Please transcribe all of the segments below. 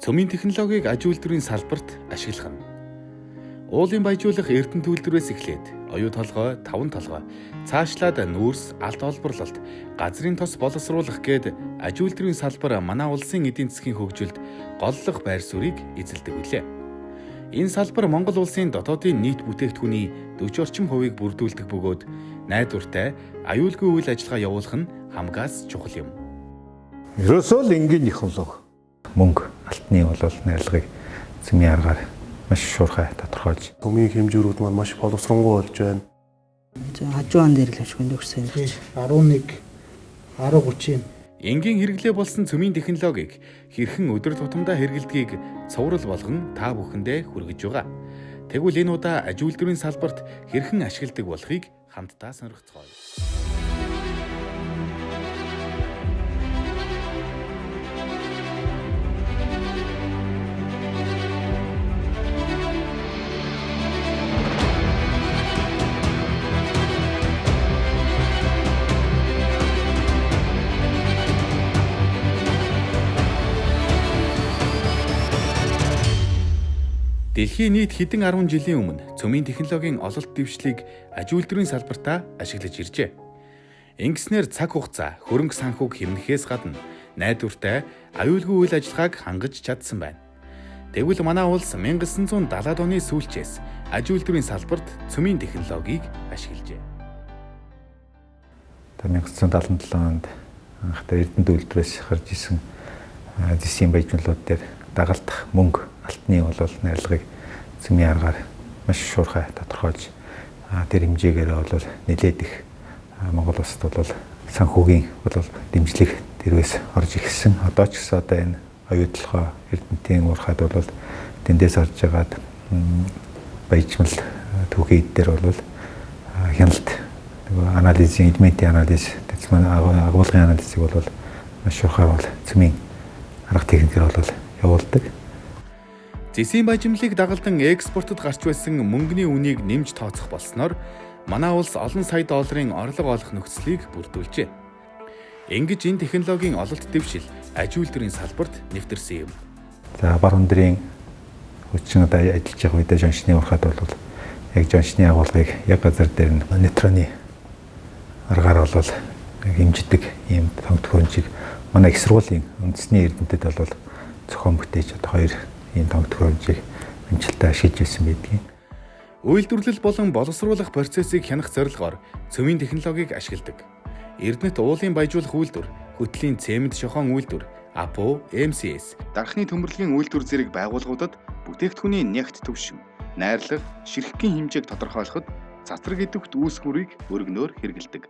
цөмийн технологиг аж үйлдвэрийн салбарт ашиглах нь. Уулын баяжуулах эрдэнэ төлөвлөрөөс эхлээд оюу толгой, таван толгой, цаашлаад нүүрс, алт олборлолт, газрын тос боловсруулах гээд аж үйлдвэрийн салбар манай улсын эдийн засгийн хөгжилд голлох байр суурийг эзэлдэг билээ. Энэ салбар Монгол улсын дотоодын нийт бүтээгдэхүүний 40 орчим хувийг бүрдүүлдэг бөгөөд найдвартай, аюулгүй үйл ажиллагаа явуулах нь хамгаас чухал юм. Ерөөсөө л энгийн технологи. Мөнгө, алтны болол найрлагыг цэмийн аргаар маш шуурхай тодорхойлж. Төмийн хэмжүүрүүд маань маш боловсронгуй болж байна. Хажуун дээр л ашиг өгсөн юм гэж 11 10:30. Энгийн хэрэглээ болсон цөмийн технологиг хэрхэн өдөр тутамдаа хэрэглэдгийг цоврал болгон та бүхэндээ хүргэж байгаа. Тэгвэл энэ удаа аж үйлдвэрийн салбарт хэрхэн ашигладаг болохыг хамтдаа сонирхцгоё. Дэлхийн нийт хэдэн 10 жилийн өмнө цөмийн технологийн ололт дэвшлиг аж үйлдвэрийн салбартаа ашиглаж иржээ. Ингэснээр цаг хугацаа, хөрөнгө санхүүг хэмнэхээс гадна найдвартай, аюулгүй үйл ажиллагааг хангаж чадсан байна. Тэгвэл манай улс 1970-ад оны сүүлчээс аж үйлдвэрийн салбарт цөмийн технологиг ашиглажээ. 1977 онд анхдаа эрдэнэ төлөвлөрөөс гарч исэн дэсийн баяжуулалт дээр дагалдах мөнгө, алтны болол найрлагыг цэмийн аргаар маш шуурхай тодорхойлж тэр хэмжээгээр бол нэлээд их Монгол улсад бол санхүүгийн бол дэмжлэг тэрвээс орж ирсэн. Одоо ч гэсэн одоо энэ оюутлогоо эрдэнтийн уурхайд бол тэндээс орж байгаад баяжмал түүхий дээр бол хяналт анализийн элементийн анализ агуулгын анализыг бол маш шуурхай бол цэмийн арга техникээр бол явуулдаг. Зэсийн баяжмлыг дагалдан экспортод гарч байсан мөнгөний үнийг нэмж тооцох болсноор манай улс олон сая долларын орлого олох нөхцөлийг бүрдүүлжээ. Ингэж энэ технологийн ололт дэвшил аж үйлдвэрийн салбарт нэвтэрсэн юм. За бар хүндрийн хүчин одоо ажиллаж байгаа үедээ жончны уурхайд бол яг жончны агуулгыг яг газар дээр нь нейтроны аргаар бол хэмждэг ийм тоног төхөөрөмжийг манай их сургуулийн үндэсний эрдэнэтэд бол зохион бүтээж одоо 2 ийм тоног төхөөрөмжийг амжилттай ашиглаж байсан байдгийг. Үйлдвэрлэл болон боловсруулах процессыг хянах зорилгоор цөмийн технологиг ашигладаг. Эрдэнэт уулын баяжуулах үйлдвэр, хөтлийн цемент шохон үйлдвэр, АПО, МСС, дархны төмөрлөгийн үйлдвэр зэрэг байгууллагуудад бүтээгдэхүүний нягт түвшин, найрлага, ширхгийн хэмжээг тодорхойлоход цацраг идэвхт үүсгүүрийг өргөнөөр хэрэгэлдэг.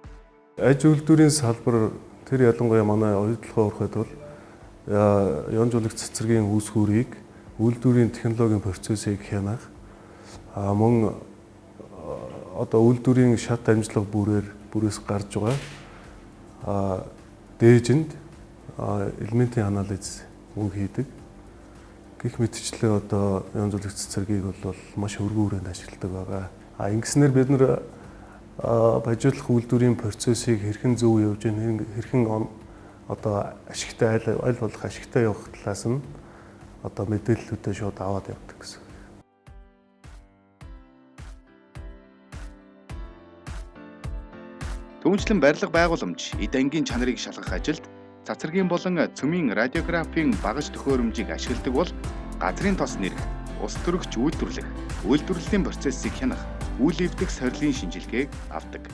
Аж үйлдвэрийн салбар тэр ялангуяа манай оюутлогын уурхайд бол янжуулагч цацрагийн үүсгүүрийг үйлдвэрийн технологийн процессыг хянах мөн одоо үйлдвэрийн шат амжилга бүрээс гарч байгаа дээжинд элементийн анализ мөн хийдэг. Гэх мэтчлээ одоо янжуулагч цацрагийг бол маш өргөн хүрээнд ашигладаг байгаа. Ингэснээр бид нар баяжуулах үйлдвэрийн процессыг хэрхэн зөв явж гэн хэрхэн одоо ашигтай аль болох ашигтай явах талаас нь одоо мэдээллүүдээ шууд аваад явдаг гэсэн. Түүнчлэн барилга байгууламж, эд ангийн чанарыг шалгах ажилд цацрагийн болон цөмийн радиографийн багаж төхөөрөмжийг ашигладаг бол газрын тос нэрх, ус төрөгч үйлдвэрлэх, үйлдвэрлэлийн процессыг хянах, үйл эвдэх сорилын шинжилгээг авдаг.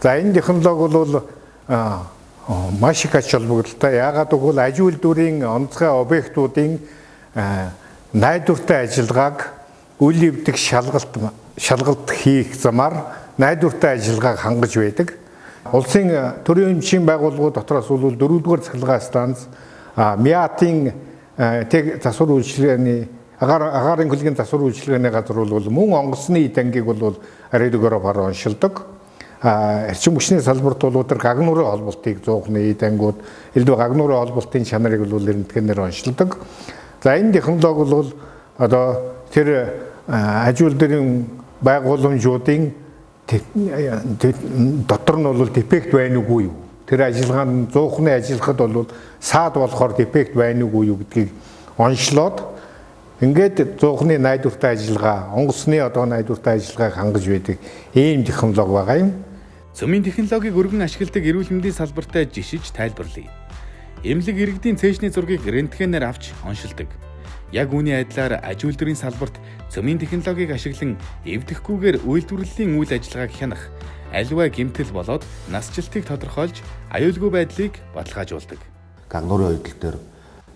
За энэ технологи бол маш их ач холбогдолтой. Яагаад гэвэл аж үйлдвэрийн онцгой объектуудын найдвартай ажиллагааг үйл эвдэх шалгалт хийх замаар найдвартай ажиллагааг хангаж байдаг. Улсын төрийн эмчийн байгууллагууд дотроос бол 4-р цахилгаан станц, МИАТ-ийн засвар үйлчилгээний агаарын хөлгийн засвар үйлчилгээний газар бол мөн онгоцны эд ангийг бол радиографаар оншилдог. Эрчим хүчний салбарт бол өдөр гагнуурын холболтыг зоохны эд ангууд элдв гагнуурын холболтын чанарыг бол рентгенээр оншилдог. За энэ технологи бол одоо тэр аж үйлдвэрийн байгууламжуудын дотор нь бол дефект байна уугүй юу? Тэр ажиллагаанд 100% ажиллахад бол саад болохоор дефект байна уугүй юу гэдгийг онцлоод ингээд 100% найдвартай ажиллагаа, онгоцны одоо найдвартай ажиллагааг хангаж байдаг ийм технологи байгаа юм. Цөмийн технологиг өргөн ашигладаг эрүүл мэндийн салбартай жишиж тайлбарлая. Эмнэлэг иргэдийн цээжний зургийг рентгенээр авч оншилдог. Яг үүний адилаар аж үйлдвэрийн салбарт цөмийн технологиг ашиглан эвдэхгүйгээр үйлдвэрлэлийн үйл ажиллагааг хянах, аливаа гэмтэл болоод насжилтыг тодорхойлж аюулгүй байдлыг баталгаажуулдаг. Гагнуурын ойдол дээр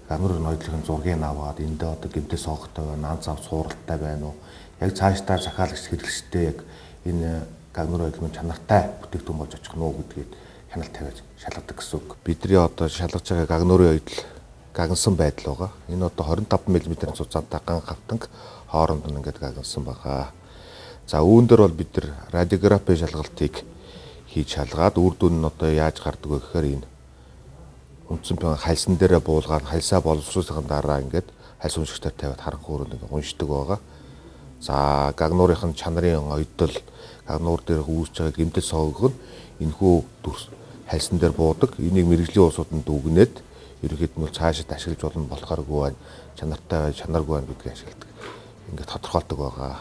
гагнуурын ойдлын зургийг аваад эндээ одоо гэмтэл соогтой байна, наад зав цууралтай байна уу? Яг цаашдаа захиалагч хэрэглэгчтэй яг энэ гагнуурын ойдлын чанартай бүтээгдэхүүн болж очих нь уу гэдгийг хяналт тавиад шалгадаг гэсэн үг. Бидний одоо шалгаж байгаа гагнуурын ойдол гагнсан байдал байгаа. Энэ одоо 25 мм цуцаантай ган хавтанг хооронд нь ингээд гагнсан байгаа. За үүн дээр бол бид нар радиографи шалгалтыг хийж шалгаад үр дүн нь одоо яаж гардаг вэ гэхээр энэ үндсэн хальсан дээрээ буулгаад хальсаа боловсруулсны дараа ингээд хальс уншигчтай тавиад харанхуй өрөөнд ингээд уншдаг байгаа. За гагнуурын чанарын ойдол гагнуур дээр үүсэж байгаа гэмтэл соогог нь энэхүү хальсан дээр буудаг. Энийг мэрэгжлийн улсуудад дүгнээд ерөнхийд нь цаашид ашиглаж болно болохооргүй байна. Чанартай бай, чанаргүй байна гэдгийг ашигладаг. Ингээд тодорхойлдог байгаа.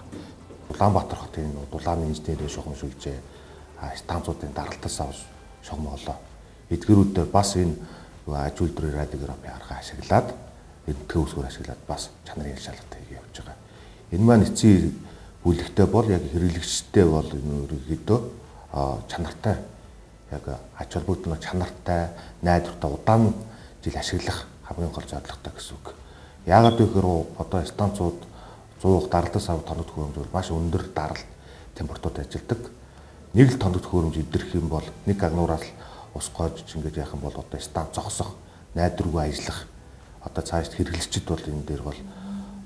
Улаанбаатар хотын дулааны инженерийн шугам шүлжээ станцуудын даралтаас авч шугамлоо. Эдгэрүүд бас энэ аж үйлдвэрийн радиографи арга ашиглаад эдгээр үсгээр ашиглаад бас чанарын шалгалт хийгээ явж байгаа. Энэ маань эцсийн бүлэгтээ бол яг хэрэглэгчтэй бол ерөнхийдөө чанартай яг ач холбогдол чанартай найдвартай удаан жил ашиглах хамгийн гол зорилготой гэсэн үг. Яагаад гэвэл одоо станцууд 100 даралтаас авах тоног төхөөрөмж бол маш өндөр даралт температурт ажилладаг. Нэг л тоног төхөөрөмж идэрх юм бол нэг гагнуураас ус гоож ингэж яах юм бол одоо станц зогсох, найдваргүй ажиллах одоо цаашд хэрэглэгчд бол энэ дээр бол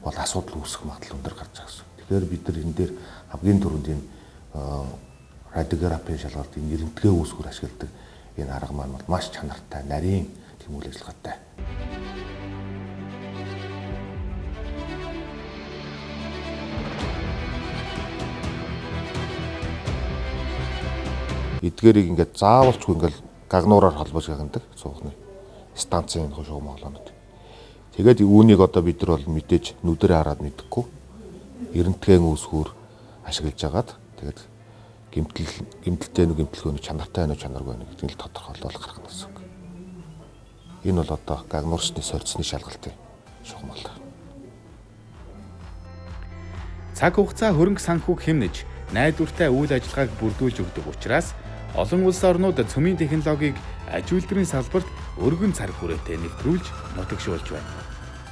асуудал үүсэх магадлал өндөр гарч байгаа гэсэн. Тэгэхээр бид нар энэ дээр хамгийн түрүүнд энэ радиографи шалгалт энэ нэрнтгээ үүсгэр ашигладаг энэ арга маань бол маш чанартай, нарийн тэм үйл ажиллагаатай. Эдгээрийг ингээд заавалчгүй ингээд гагнуураар холбож гагнадаг цуухны станцын шугам хоолоонууд. Тэгээд үүнийг одоо бид нар бол мэдээж нүдэрээ хараад мэдхгүй эрентгэн үүсгүүр ашиглаж агаад тэгээд гэмтэлтэй нэг гэмтэлгөөний чанартай байна уу чанаргүй байна гэдгийг л тодорхойлол гаргах гэсэн үг. Энэ бол одоо гагнуурсны сорьцны шалгалтын шугам бол. Цаг хугацаа хөрөнгө санхүүг хэмнэж найдвартай үйл ажиллагааг бүрдүүлж өгдөг учраас олон улс орнууд цөмийн технологиг аж үйлдвэрийн салбарт өргөн цар хүрээтэй нэвтрүүлж нутагшуулж байна.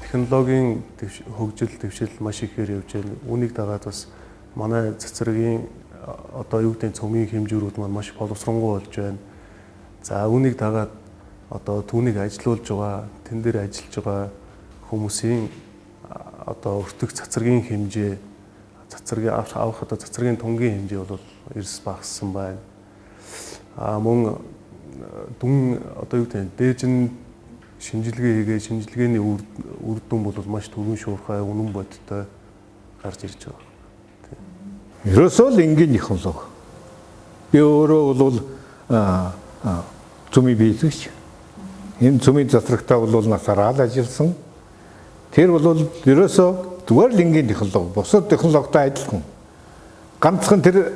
Технологийн хөгжил дэвшил маш ихээр явж байна. Үүнийг дагаад бас манай цэцэрэгийн одоо юу гэдэг цөмийн хэмжүүрүүд маань маш боловсронгуй болж байна. За үүнийг дагаад одоо түүнийг ажилуулж байгаа, тэн дээр ажиллаж байгаа хүмүүсийн одоо өртөг цацрагийн хэмжээ, цацрагийн авах одоо цацрагийн тунгийн хэмжээ бол эрс багассан байна. Мөн дүн одоо юу гэдэг дээж нь шинжилгээ хийгээ шинжилгээний үр дүн бол маш түргэн шуурхай үнэн бодтой гарч ирж байгаа. Ерөөсөө л энгийн технологи. Би өөрөө бол цөмийн биелэгч. Энэ цөмийн засрагтаа бол насаараа л ажилласан. Тэр бол ерөөсөө зүгээр л энгийн технологи. Бусад технологитой адилхан. Ганцхан тэр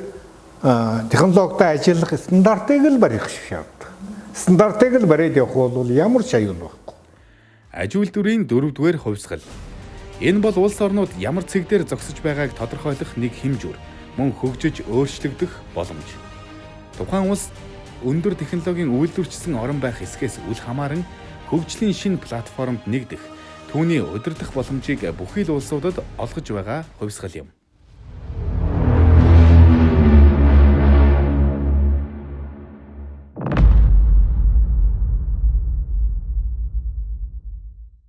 технологитой ажиллах стандартыг л барих шаардлагатай. Стандартыг л бариад явах бол ямар ч аюул байхгүй. Аж үйлдвэрийн 4-р хувьсгал. Энэ бол улс орнууд ямар цэг дээр зогсож байгааг тодорхойлох нэг хэмжүүр, мөн хөгжиж өөрчлөгдөх боломж. Тухайн улс өндөр технологийн үйлдвэрчсэн орон байх эсгээс үл хамааран хөгжлийн шинэ платформд нэгдэх, түүний удирдах боломжийг бүхий л улсуудад олгож байгаа хувьсгал юм.